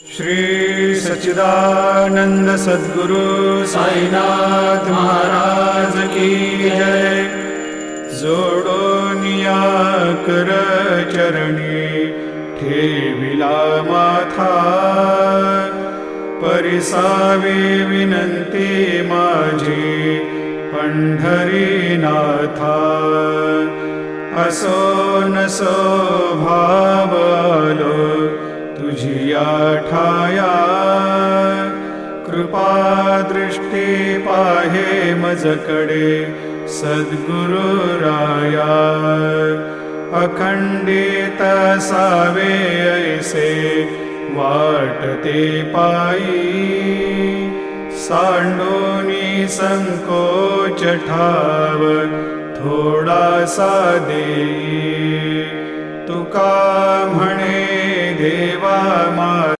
श्री सच्चिदानंद सद्गुरु साईनाथ महाराज की जय। जोडोनिया कर चरणी ठेविला माथा, परिसावे विनंती माझी पंढरीनाथा। असो नसो भाव आलो तुझिया ठाया, कृपा दृष्टी पाहे मजकडे सद्गुरु राया। अखंडित सावे ऐसे वाटते पायी, सांडोनी संकोच ठाव थोडासा देई। तुका म्हणे देवा माझा